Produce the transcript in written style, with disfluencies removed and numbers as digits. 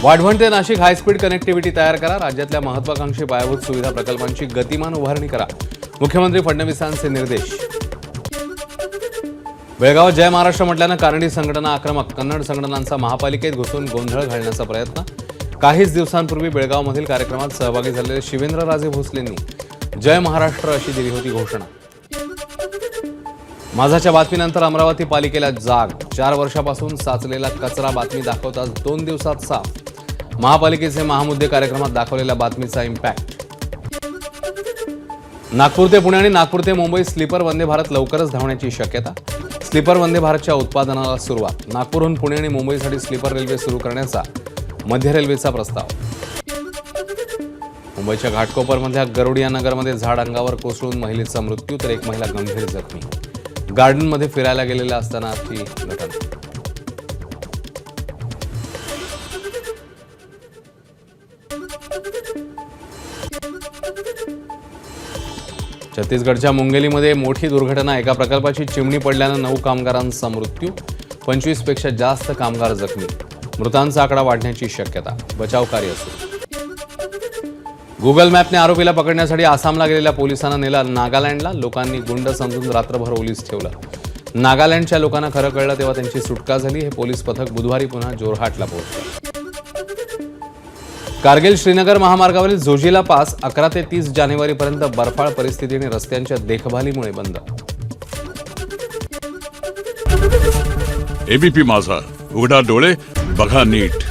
वाढवण ते Nashik high speed connectivity तयार करा. राज्यातल्या महत्वाकांक्षी पायाभूत सुविधा प्रकल्पांची गतिमान उभारणी करा. मुख्यमंत्री फडणवीसांचे निर्देश. बेळगावात जय महाराष्ट्र म्हटल्यानं कारंडी संघटना आक्रमक. कन्नड संघटनांचा महापालिकेत घुसून गोंधळ घालण्याचा प्रयत्न. काहीच दिवसांपूर्वी बेळगावमधील कार्यक्रमात सहभागी झालेले शिवेंद्रराजे भोसलेंनी जय महाराष्ट्र अशी दिली होती घोषणा. माझाच्या बातमीनंतर अमरावती पालिकेला जाग. 4 वर्षापासून साचलेला कचरा बातमी दाखवताच 2 दिवसात साफ. महापालिकेचे महामुद्दे कार्यक्रमात दाखवलेल्या बातमीचा इम्पॅक्ट. नागपूर ते पुणे आणि नागपूर ते मुंबई स्लीपर वंदे भारत लवकरच धावण्याची शक्यता. स्लीपर वंदे भारतच्या उत्पादनाला सुरुवात. नागपूरहून पुणे आणि मुंबईसाठी स्लीपर रेल्वे सुरू करण्याचा मध्य रेल्वेचा प्रस्ताव. मुंबईच्या घाटकोपरमधल्या गरुडिया नगरमध्ये झाड अंगावर कोसळून महिलेचा मृत्यू तर एक महिला गंभीर जखमी. गार्डनमध्ये फिरायला गेलेल्या असतानाची घटना. छत्तीसगडच्या मुंगेलीमध्ये मोठी दुर्घटना. एका प्रकल्पाची चिमणी पडल्यानं 9 कामगारांचा मृत्यू. 25 पेक्षा जास्त कामगार जखमी. मृतांचा आकडा वाढण्याची शक्यता. बचाव कार्य सुरू. गुगल मॅपने आरोपीला पकडण्यासाठी आसामला गेलेल्या पोलिसांना नेलं नागालँडला. लोकांनी गुंड समजून रात्रभर ओलीस ठेवलं. नागालँडच्या लोकांना खरं कळलं तेव्हा त्यांची सुटका झाली. हे पोलीस पथक बुधवारी पुन्हा जोरहाटला पोहोचलं. कारगिल श्रीनगर महामार्गावरील जोजिला पास 11 ते 30 जानेवारीपर्यंत बर्फाळ परिस्थिती आणि रस्त्यांच्या देखभालीमुळे बंद. एबीपी माझा, उघडा डोळे बघा नीट.